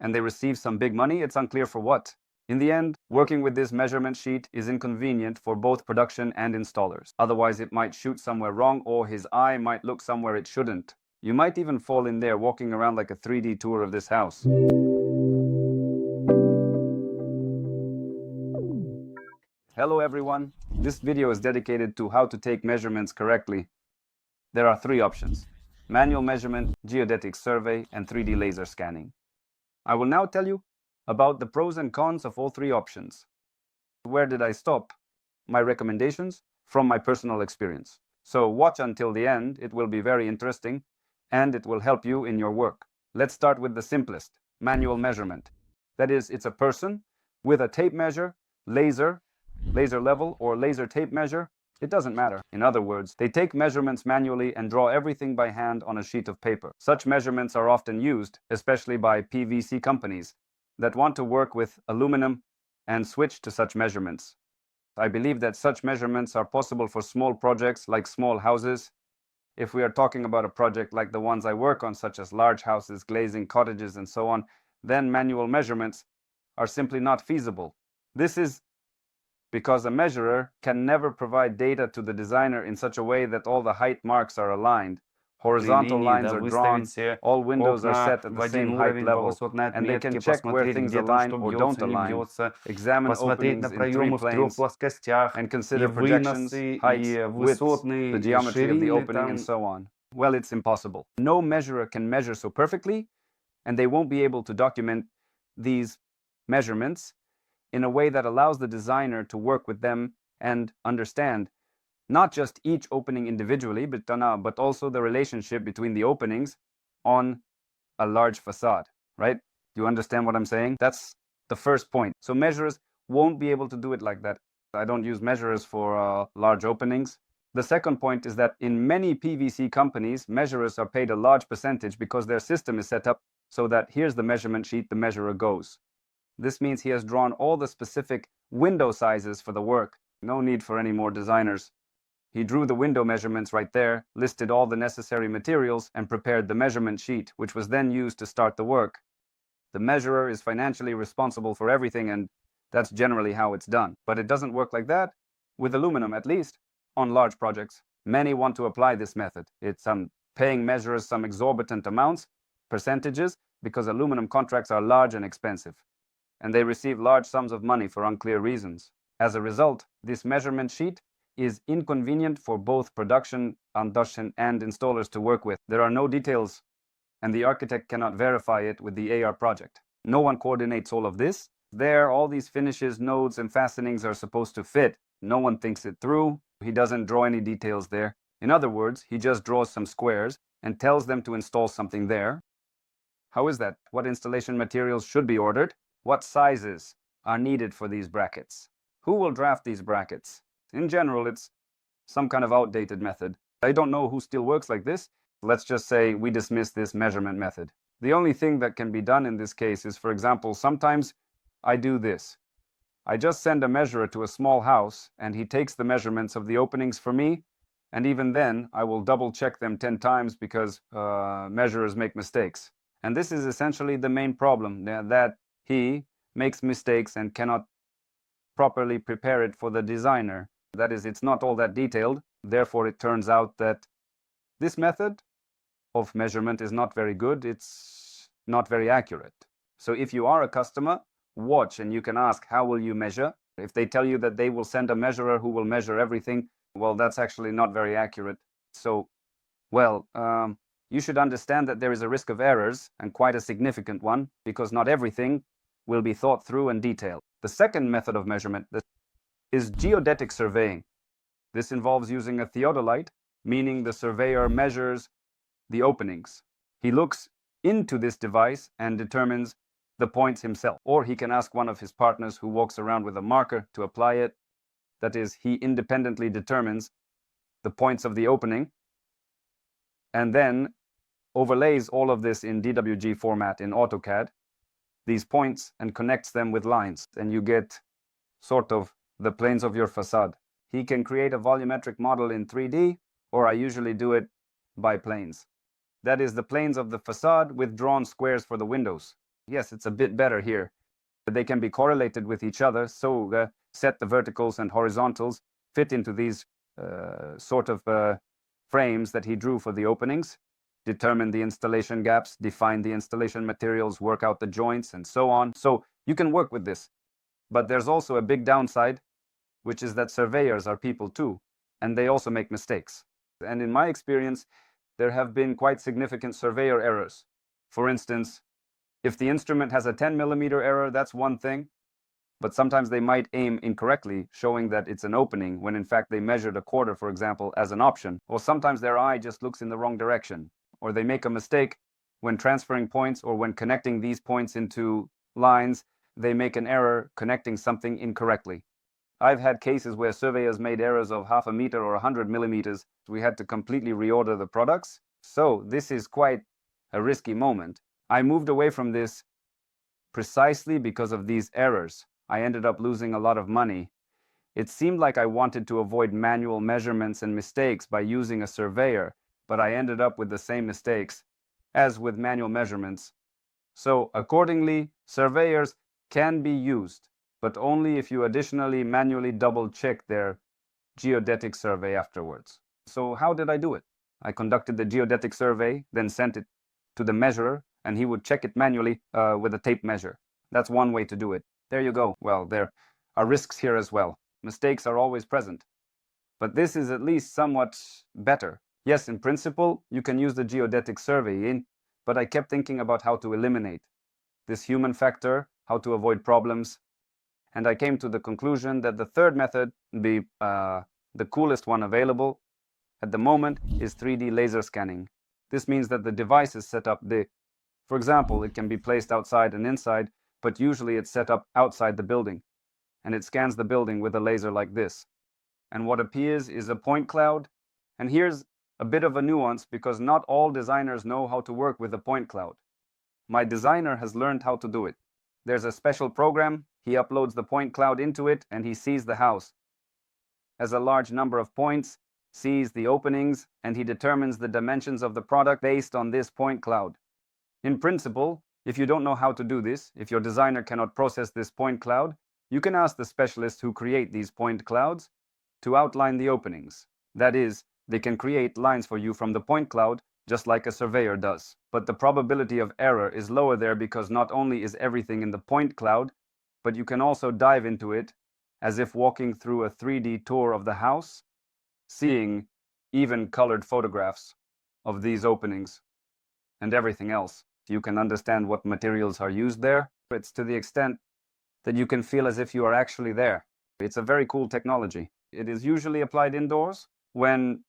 and they receive some big money, it's unclear for what. In the end, working with this measurement sheet is inconvenient for both production and installers. Otherwise, it might shoot somewhere wrong, or his eye might look somewhere it shouldn't. You might even fall in there walking around like a 3D tour of this house. Hello everyone. This video is dedicated to how to take measurements correctly. There are 3 options: manual measurement, geodetic survey, and 3D laser scanning. I will now tell you about the pros and cons of all 3 options. Where did I stop? My recommendations from my personal experience. So watch until the end, it will be very interesting, and it will help you in your work. Let's start with the simplest, manual measurement. That is, it's a person with a tape measure, laser level, or laser tape measure. It doesn't matter. In other words, they take measurements manually and draw everything by hand on a sheet of paper. Such measurements are often used, especially by PVC companies that want to work with aluminum and switch to such measurements. I believe that such measurements are possible for small projects like small houses. If we are talking about a project like the ones I work on, such as large houses, glazing, cottages, and so on, then manual measurements are simply not feasible. This is because a measurer can never provide data to the designer in such a way that all the height marks are aligned. Horizontal lines are drawn, all windows are set at the same height level, and they can check where things align or don't align, examine openings in 3 planes, and consider projections, heights, widths, the geometry of the opening, and so on. Well, it's impossible. No measurer can measure so perfectly, and they won't be able to document these measurements in a way that allows the designer to work with them and understand not just each opening individually, but also the relationship between the openings on a large facade, right? Do you understand what I'm saying? That's the first point. So measurers won't be able to do it like that. I don't use measurers for large openings. The second point is that in many PVC companies, measurers are paid a large percentage because their system is set up so that here's the measurement sheet, the measurer goes. This means he has drawn all the specific window sizes for the work. No need for any more designers. He drew the window measurements right there, listed all the necessary materials, and prepared the measurement sheet, which was then used to start the work. The measurer is financially responsible for everything, and that's generally how it's done. But it doesn't work like that, with aluminum at least, on large projects. Many want to apply this method. It's paying measurers some exorbitant amounts, percentages, because aluminum contracts are large and expensive, and they receive large sums of money for unclear reasons. As a result, this measurement sheet is inconvenient for both production and installers to work with. There are no details, and the architect cannot verify it with the AR project. No one coordinates all of this. There, all these finishes, nodes, and fastenings are supposed to fit. No one thinks it through. He doesn't draw any details there. In other words, he just draws some squares and tells them to install something there. How is that? What installation materials should be ordered? What sizes are needed for these brackets? Who will draft these brackets? In general, it's some kind of outdated method. I don't know who still works like this. Let's just say we dismiss this measurement method. The only thing that can be done in this case is, for example, sometimes I do this. I just send a measurer to a small house, and he takes the measurements of the openings for me, and even then, I will double check them 10 times because measurers make mistakes. And this is essentially the main problem, that he makes mistakes and cannot properly prepare it for the designer. That is, it's not all that detailed. Therefore, it turns out that this method of measurement is not very good. It's not very accurate. So if you are a customer, watch and you can ask, how will you measure? If they tell you that they will send a measurer who will measure everything, well, that's actually not very accurate. So, well, you should understand that there is a risk of errors, and quite a significant one, because not everything will be thought through and detailed. The second method of measurement is geodetic surveying. This involves using a theodolite, meaning the surveyor measures the openings. He looks into this device and determines the points himself, or he can ask one of his partners who walks around with a marker to apply it. That is, he independently determines the points of the opening and then overlays all of this in DWG format in AutoCAD, these points, and connects them with lines, and you get sort of the planes of your facade. He can create a volumetric model in 3D, or I usually do it by planes. That is the planes of the facade with drawn squares for the windows. Yes, it's a bit better here. They can be correlated with each other, so set the verticals and horizontals fit into these sort of frames that he drew for the openings, determine the installation gaps, define the installation materials, work out the joints, and so on. So you can work with this. But there's also a big downside, which is that surveyors are people too, and they also make mistakes. And in my experience, there have been quite significant surveyor errors. For instance, if the instrument has a 10 millimeter error, that's one thing, but sometimes they might aim incorrectly, showing that it's an opening when in fact they measured a quarter, for example, as an option. Or sometimes their eye just looks in the wrong direction, or they make a mistake when transferring points or when connecting these points into lines, they make an error connecting something incorrectly. I've had cases where surveyors made errors of half a meter or 100 millimeters. We had to completely reorder the products. So this is quite a risky moment. I moved away from this precisely because of these errors. I ended up losing a lot of money. It seemed like I wanted to avoid manual measurements and mistakes by using a surveyor, but I ended up with the same mistakes as with manual measurements. So accordingly, surveyors can be used, but only if you additionally manually double-check their geodetic survey afterwards. So how did I do it? I conducted the geodetic survey, then sent it to the measurer, and he would check it manually with a tape measure. That's one way to do it. There you go. Well, there are risks here as well. Mistakes are always present. But this is at least somewhat better. Yes, in principle, you can use the geodetic survey but I kept thinking about how to eliminate this human factor, how to avoid problems, and I came to the conclusion that the third method, the coolest one available at the moment, is 3D laser scanning. This means that the device is set up for example, it can be placed outside and inside, but usually it's set up outside the building, and it scans the building with a laser like this. And what appears is a point cloud. And here's a bit of a nuance, because not all designers know how to work with a point cloud. My designer has learned how to do it. There's a special program, he uploads the point cloud into it, and he sees the house as a large number of points, sees the openings, and he determines the dimensions of the product based on this point cloud. In principle, if you don't know how to do this, if your designer cannot process this point cloud, you can ask the specialists who create these point clouds to outline the openings. That is, they can create lines for you from the point cloud, just like a surveyor does. But the probability of error is lower there, because not only is everything in the point cloud, but you can also dive into it as if walking through a 3D tour of the house, seeing even colored photographs of these openings and everything else. You can understand what materials are used there. It's to the extent that you can feel as if you are actually there. It's a very cool technology. It is usually applied indoors. When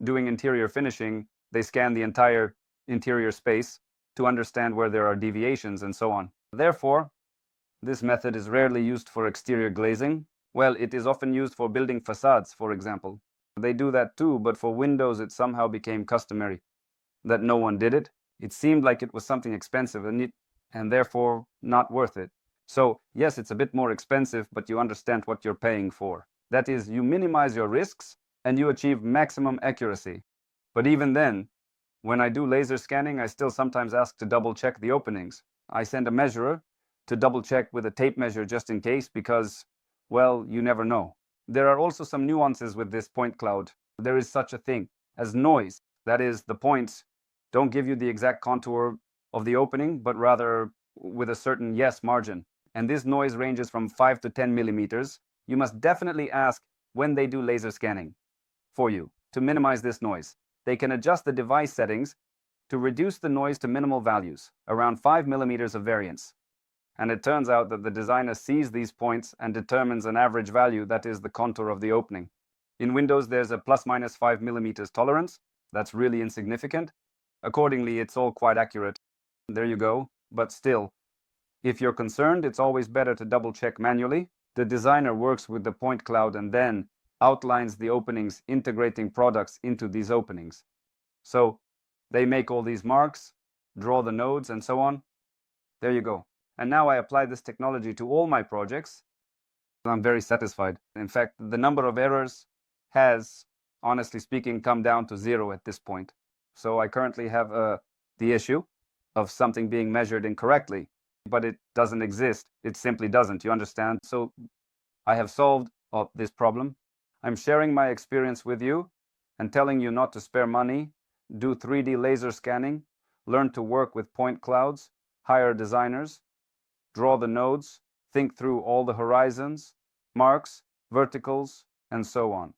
doing interior finishing, they scan the entire interior space to understand where there are deviations and so on. Therefore, this method is rarely used for exterior glazing. Well, it is often used for building facades, for example. They do that too, but for windows it somehow became customary that no one did it. It seemed like it was something expensive and therefore not worth it. So yes, it's a bit more expensive, but you understand what you're paying for. That is, you minimize your risks and you achieve maximum accuracy. But even then, when I do laser scanning, I still sometimes ask to double check the openings. I send a measurer to double check with a tape measure just in case, because, well, you never know. There are also some nuances with this point cloud. There is such a thing as noise. That is, the points don't give you the exact contour of the opening, but rather with a certain yes margin. And this noise ranges from 5 to 10 millimeters. You must definitely ask when they do laser scanning for you to minimize this noise. They can adjust the device settings to reduce the noise to minimal values, around 5 millimeters of variance. And it turns out that the designer sees these points and determines an average value, that is the contour of the opening. In Windows, there's a plus minus 5 millimeters tolerance. That's really insignificant. Accordingly, it's all quite accurate. There you go. But still, if you're concerned, it's always better to double check manually. The designer works with the point cloud and then outlines the openings, integrating products into these openings. So they make all these marks, draw the nodes, and so on. There you go. And now I apply this technology to all my projects. I'm very satisfied. In fact, the number of errors has, honestly speaking, come down to 0 at this point. So I currently have the issue of something being measured incorrectly, but it doesn't exist. It simply doesn't, you understand? So I have solved this problem. I'm sharing my experience with you and telling you not to spare money, do 3D laser scanning, learn to work with point clouds, hire designers, draw the nodes, think through all the horizons, marks, verticals, and so on.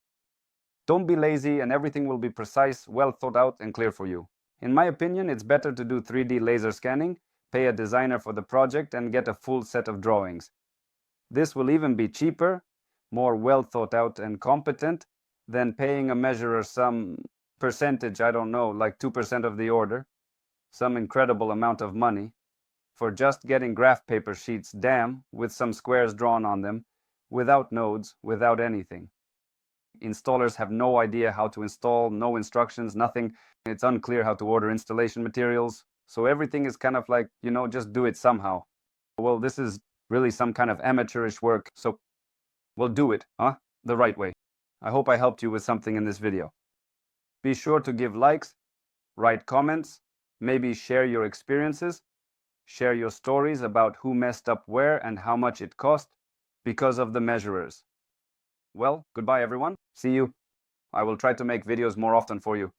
Don't be lazy and everything will be precise, well thought out, and clear for you. In my opinion, it's better to do 3D laser scanning, pay a designer for the project, and get a full set of drawings. This will even be cheaper, more well thought out and competent than paying a measurer some percentage, I don't know, like 2% of the order, some incredible amount of money, for just getting graph paper sheets, with some squares drawn on them, without nodes, without anything. Installers have no idea how to install, no instructions, nothing. It's unclear how to order installation materials. So everything is kind of like, just do it somehow. Well, this is really some kind of amateurish work, so we'll do it, the right way. I hope I helped you with something in this video. Be sure to give likes, write comments, maybe share your experiences, share your stories about who messed up where and how much it cost because of the measurers. Well, goodbye everyone. See you. I will try to make videos more often for you.